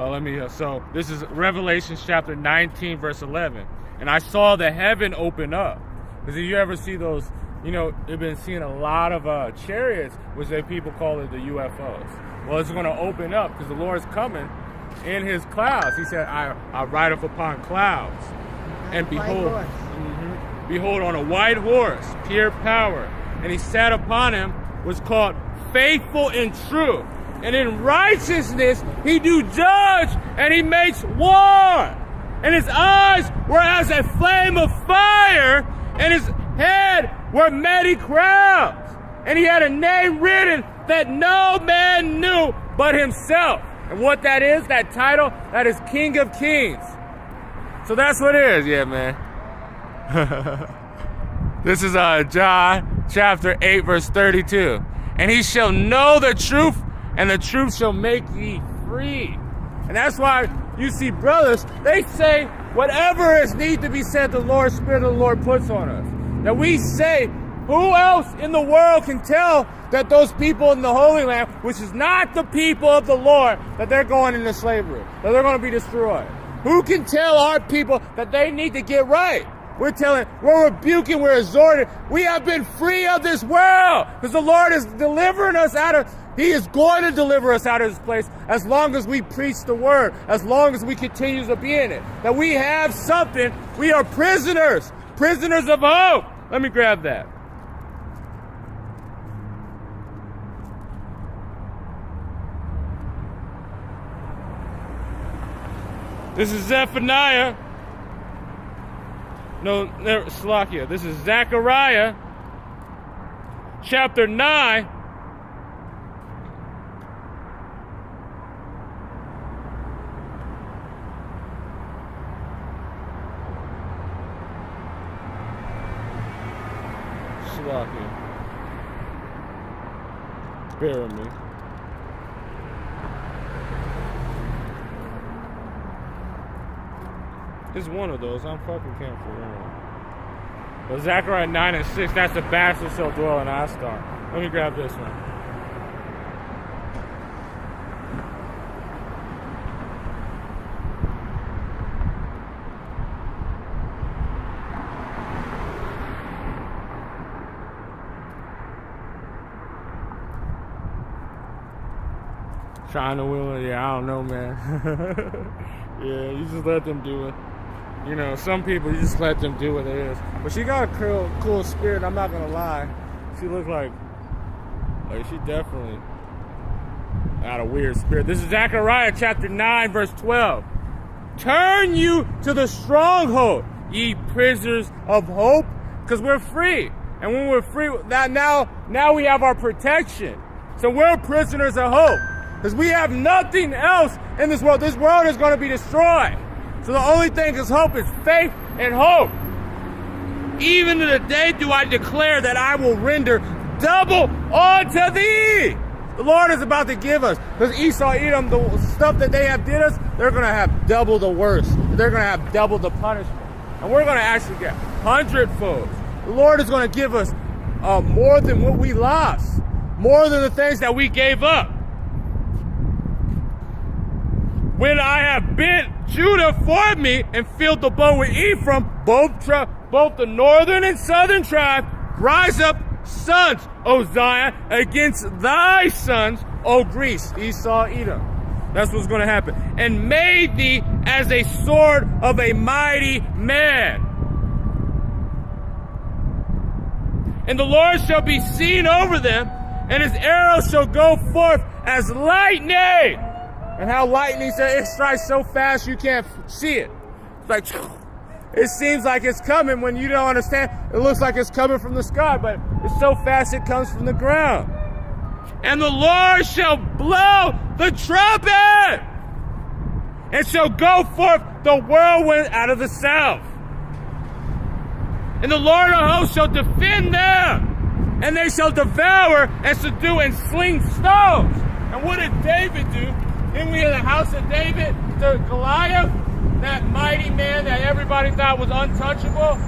let me. So this is Revelation chapter 19, verse 11. And I saw the heaven open up. Because if you ever see those, you know, you've been seeing a lot of chariots, which people call it the UFOs. Well, it's going to open up because the Lord's coming in his clouds. He said, I ride up upon clouds. And White behold, horse. behold, on a white horse, pure power. And he sat upon him, was called Faithful and True. And in righteousness he do judge, and he makes war. And his eyes were as a flame of fire, and his head were many crowns. And he had a name written that no man knew but himself. And what that is, that title, that is King of Kings. So that's what it is, yeah, man. This is John chapter 8, verse 32. And he shall know the truth, and the truth shall make ye free. And that's why you see brothers, they say whatever is need to be said, the Lord, Spirit of the Lord puts on us. That we say, who else in the world can tell that those people in the Holy Land, which is not the people of the Lord, that they're going into slavery, that they're going to be destroyed? Who can tell our people that they need to get right? We're rebuking, we're exhorting. We have been free of this world because the Lord is delivering us He is going to deliver us out of this place as long as we preach the word, as long as we continue to be in it. That we have something. We are prisoners of hope. Let me grab that. This is Zephaniah. No, Salakia. This is Zechariah, chapter 9. Salakia. Bear with me. It's one of those. I'm fucking careful. But Zechariah 9 and 6, that's the bastard shall dwell in Astar. Let me grab this one. China Wheeler, yeah, I don't know, man. Yeah, you just let them do it. You know, some people, you just let them do what it is. But she got a cool spirit, I'm not gonna lie. She looked like she definitely had a weird spirit. This is Zechariah chapter 9, verse 12. Turn you to the stronghold, ye prisoners of hope, because we're free. And when we're free, now we have our protection. So we're prisoners of hope. Because we have nothing else in this world. This world is going to be destroyed. So the only thing is hope is faith and hope. Even to the day do I declare that I will render double unto thee. The Lord is about to give us. Because Esau, Edom, the stuff that they have did us, they're going to have double the worst. They're going to have double the punishment. And we're going to actually get 100-fold. The Lord is going to give us more than what we lost. More than the things that we gave up. When I have bent Judah for me and filled the bow with Ephraim, both the northern and southern tribe, rise up, sons, O Zion, against thy sons, O Greece, Esau, Edom. That's what's going to happen. And made thee as a sword of a mighty man. And the Lord shall be seen over them, and his arrows shall go forth as lightning. And how lightning said it strikes so fast you can't see it. It's like, it seems like it's coming when you don't understand. It looks like it's coming from the sky, but it's so fast it comes from the ground. And the Lord shall blow the trumpet, and shall go forth the whirlwind out of the south. And the Lord of hosts shall defend them, and they shall devour and subdue and sling stones. And what did David do? Then we had the house of David, the Goliath, that mighty man that everybody thought was untouchable.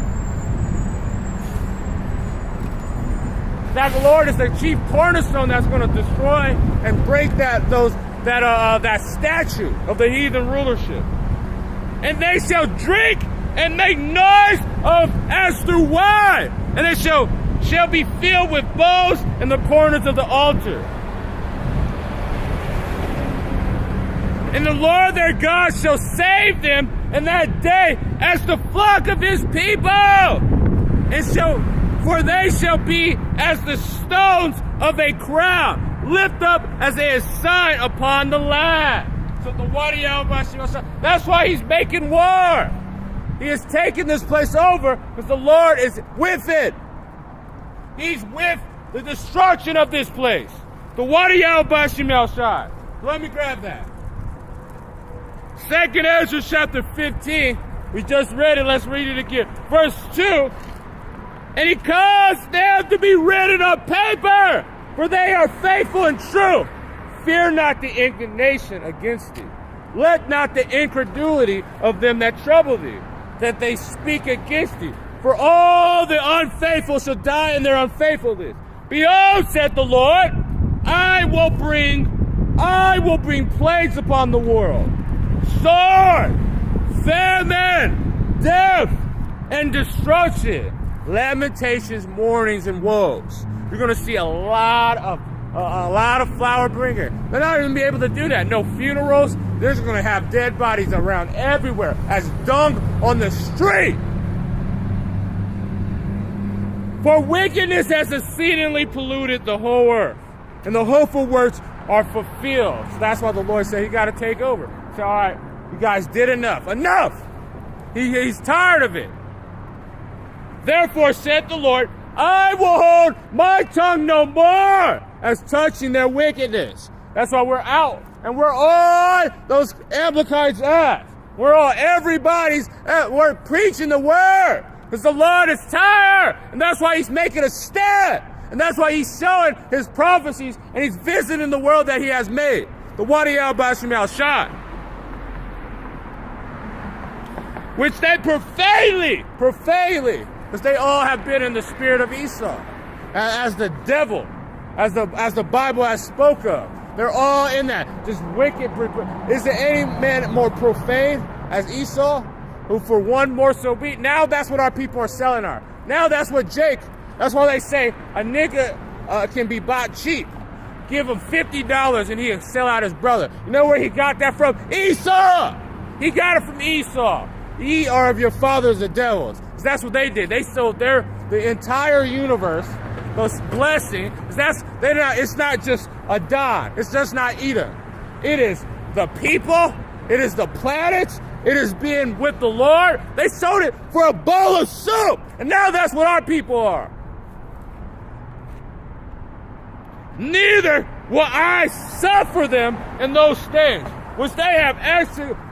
That the Lord is the chief cornerstone that's going to destroy and break that statue of the heathen rulership. And they shall drink and make noise as through wine, and it shall be filled with bowls in the corners of the altar. And the Lord their God shall save them in that day as the flock of his people. For they shall be as the stones of a crown, lift up as a sign upon the land. So that's why he's making war. He is taking this place over because the Lord is with it. He's with the destruction of this place. The Wadiyah Bashim Shai. Let me grab that. 2nd Ezra chapter 15. We just read it. Let's read it again. Verse 2. And he caused them to be written on paper, for they are faithful and true. Fear not the indignation against thee. Let not the incredulity of them that trouble thee, that they speak against thee. For all the unfaithful shall die in their unfaithfulness. Behold, saith the Lord, I will bring plagues upon the world. Sword, famine, death, and destruction. Lamentations, mournings, and woes. You're going to see a lot of flower bringer. They're not even be able to do that. No funerals. They're just going to have dead bodies around everywhere as dung on the street. For wickedness has exceedingly polluted the whole earth, and the hopeful works are fulfilled. So that's why the Lord said he got to take over. So, all right, you guys did enough. Enough! He's tired of it. Therefore said the Lord, I will hold my tongue no more as touching their wickedness. That's why we're out. And we're on those Amalekites' ass. We're preaching the word. Because the Lord is tired. And that's why he's making a stand. And that's why he's showing his prophecies and he's visiting the world that he has made. The Wadiyah Bashim Shai. Which they profanely, because they all have been in the spirit of Esau, as the devil, as the Bible has spoke of. They're all in that, just wicked. Is there any man more profane as Esau, who for one morsel beat? Now that's what our people are selling are. Now that's what that's why they say a nigga can be bought cheap. Give him $50 and he'll sell out his brother. You know where he got that from? Esau! He got it from Esau. Ye are of your fathers the devils. That's what they did. They sold the entire universe, those blessings. It's not just a Don. It's just not Edom. It is the people. It is the planets. It is being with the Lord. They sold it for a bowl of soup. And now that's what our people are. Neither will I suffer them in those things which they have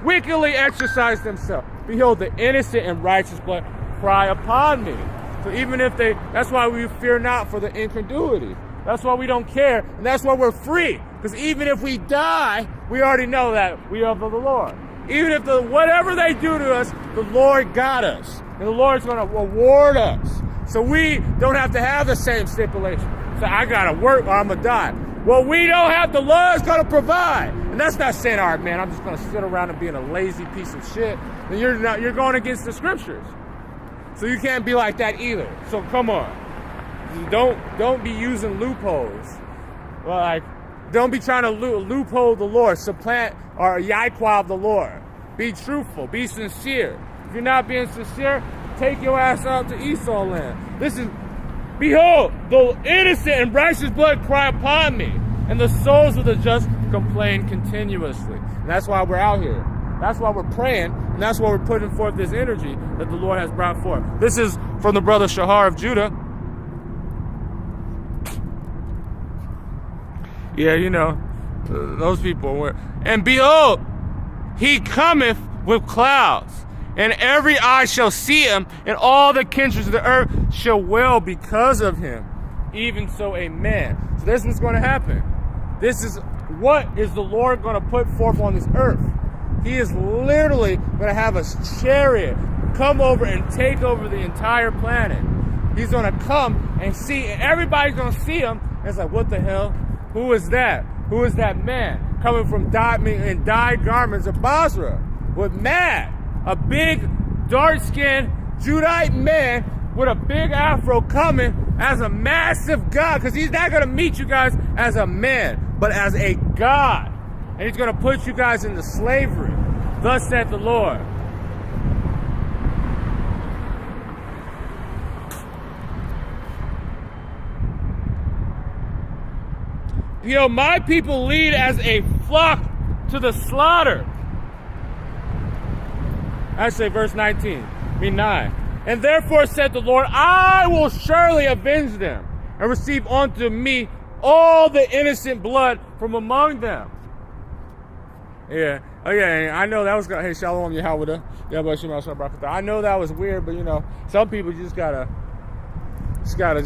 wickedly exercised themselves. Behold, the innocent and righteous blood cry upon me. So even if that's why we fear not for the incredulity. That's why we don't care, and that's why we're free. Because even if we die, we already know that we are of the Lord. Even if whatever they do to us, the Lord got us. And the Lord's going to reward us. So we don't have to have the same stipulation. So I got to work or I'm going to die. Well, we don't have, the Lord's going to provide. And that's not saying, all right, man, I'm just going to sit around and being a lazy piece of shit. Then you're going against the scriptures. So you can't be like that either. So come on. Don't be using loopholes. Well, don't be trying to loophole the Lord, supplant or Yahweh of the Lord. Be truthful, be sincere. If you're not being sincere, take your ass out to Esau land. Behold, the innocent and righteous blood cry upon me, and the souls of the just complain continuously. And that's why we're out here. That's why we're praying, and that's why we're putting forth this energy that the Lord has brought forth. This is from the brother Shahar of Judah. Yeah, you know, those people were. And behold, he cometh with clouds, and every eye shall see him, and all the kindreds of the earth shall wail because of him. Even so, amen. So this is what's going to happen. This is what is the Lord going to put forth on this earth. He is literally going to have a chariot come over and take over the entire planet. He's going to come and see, and everybody's going to see him. And it's like, what the hell? Who is that? Who is that man coming from dyed garments of Basra? With mad, a big, dark-skinned Judite man with a big afro coming as a massive God, because he's not going to meet you guys as a man, but as a God. And he's going to put you guys into slavery. Thus saith the Lord. Yo, my people lead as a flock to the slaughter. I say verse 19, 9. And therefore said the Lord, I will surely avenge them, and receive unto me all the innocent blood from among them. Yeah. Oh yeah, I know that was, hey, Shalom Yahweh. I know that was weird, but you know, some people just gotta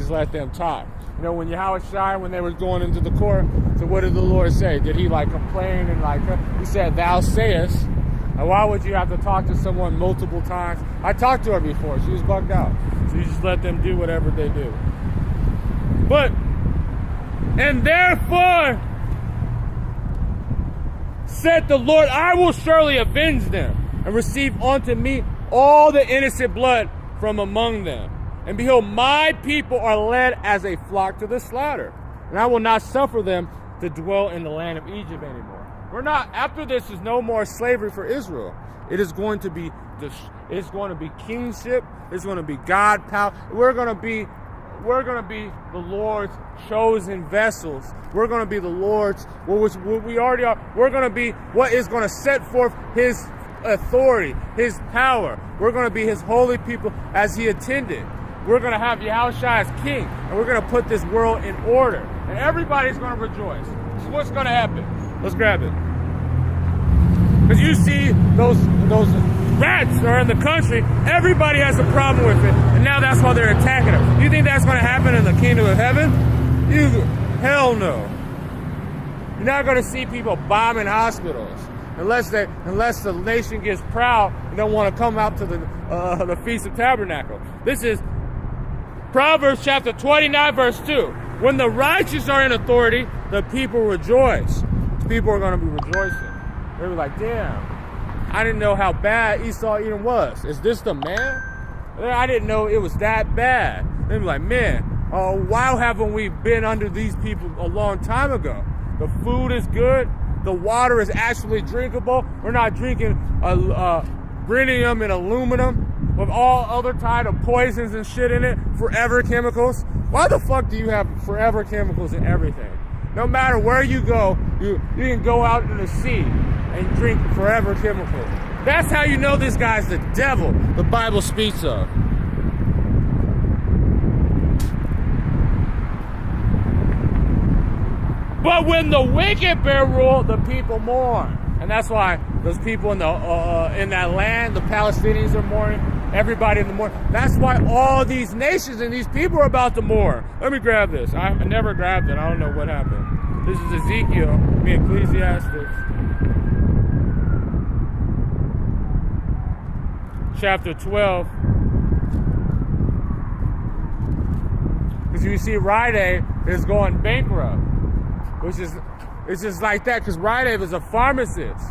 let them talk. You know, when Yahweh Shai, when they were going into the court, so what did the Lord say? Did he like complain and like, he said, thou sayest? And why would you have to talk to someone multiple times? I talked to her before, she was bugged out. So you just let them do whatever they do. But, and therefore, said the Lord, I will surely avenge them, and receive unto me all the innocent blood from among them. And behold, my people are led as a flock to the slaughter, and I will not suffer them to dwell in the land of Egypt anymore. We're not, after this is no more slavery for Israel. It is going to be kingship, it's going to be God power. We're going to be the Lord's chosen vessels. We're going to be the Lord's, what we already are. We're going to be what is going to set forth his authority, his power. We're going to be his holy people as he intended. We're going to have Yahushua as king, and we're going to put this world in order, and everybody's going to rejoice. So what's going to happen? Let's grab it. Because you see those rats that are in the country, everybody has a problem with it, and now that's why they're attacking them. You think that's going to happen in the kingdom of heaven? Hell no. You're not going to see people bombing hospitals unless the nation gets proud and don't want to come out to the Feast of Tabernacle. This is Proverbs chapter 29, verse 2. When the righteous are in authority, the people rejoice. People are going to be rejoicing. They were like, damn, I didn't know how bad Esau Edom was. Is this the man? I didn't know it was that bad. They were like, man, why haven't we been under these people a long time ago? The food is good. The water is actually drinkable. We're not drinking brennium and aluminum with all other type of poisons and shit in it, forever chemicals. Why the fuck do you have forever chemicals in everything? No matter where you go, you can go out in the sea and drink forever chemicals. That's how you know this guy's the devil the Bible speaks of. But when the wicked bear rule, the people mourn. And that's why those people in that land, the Palestinians are mourning, everybody in the mourn. That's why all these nations and these people are about to mourn. Let me grab this. I never grabbed it. I don't know what happened. This is Ezekiel, Ecclesiastes. Chapter 12. Because you see Rite Aid is going bankrupt. Which is, it's just like that, because Rite Aid is a pharmacist.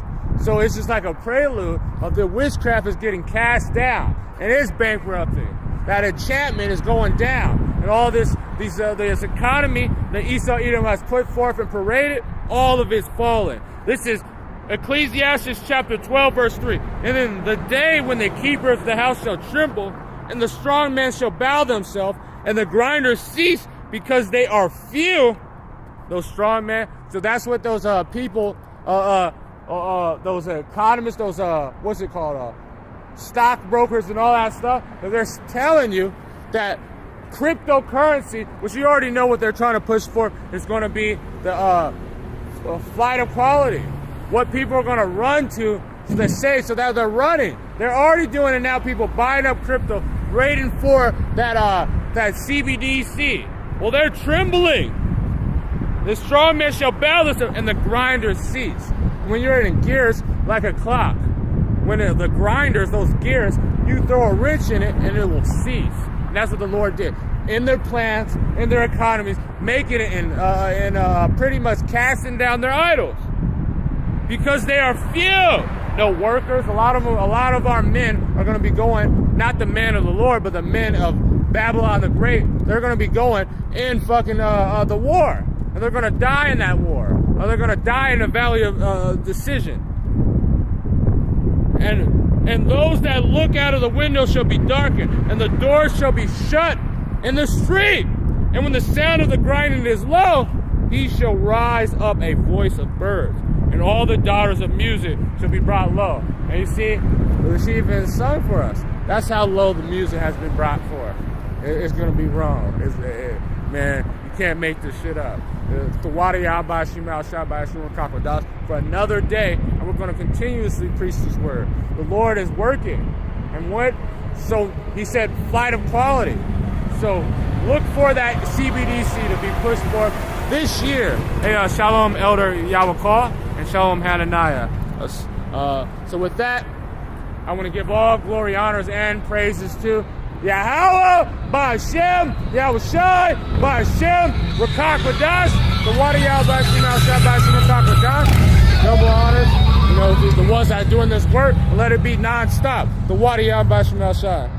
So it's just like a prelude of the witchcraft is getting cast down. And it's bankrupting. That enchantment is going down. And all this economy that Esau Edom has put forth and paraded, all of it's fallen. This is Ecclesiastes chapter 12, verse 3. And then the day when the keeper of the house shall tremble, and the strong men shall bow themselves, and the grinders cease because they are few. Those strong men. So that's what those people, those economists, those what's it called, stockbrokers and all that stuff. They're telling you that cryptocurrency, which you already know what they're trying to push for, is going to be the flight of quality. What people are going to run to the safe, so that they're running. They're already doing it now. People buying up crypto, waiting for that CBDC. Well, they're trembling. The strong man shall bow themselves, and the grinders cease. When you're in gears like a clock, when the grinders, those gears, you throw a wrench in it, and it will cease. And that's what the Lord did in their plans, in their economies, making it in pretty much casting down their idols because they are few. No workers. A lot of our men are going to be going, not the men of the Lord, but the men of Babylon the Great. They're going to be going in fucking the war, and they're going to die in that war, or they're going to die in the valley of decision. And those that look out of the window shall be darkened, and the doors shall be shut in the street. And when the sound of the grinding is low, he shall rise up a voice of birds, and all the daughters of music shall be brought low. And you see, she even sung for us. That's how low the music has been brought for. It's going to be wrong. Man, you can't make this shit up. For another day, and we're going to continuously preach this word. The Lord is working. And what? So he said flight of quality. So look for that CBDC to be pushed forth this year. Hey, Shalom Elder Yawakal and Shalom Hananiah. So with that, I want to give all glory, honors, and praises to Yahweh, Ba'ashem, Yahushai, Ba'ashem, Rakak Radash, the water Yahweh, Rakak Radash, double honors, the ones that are doing this work, let it be non-stop, the water Yahweh, Shai.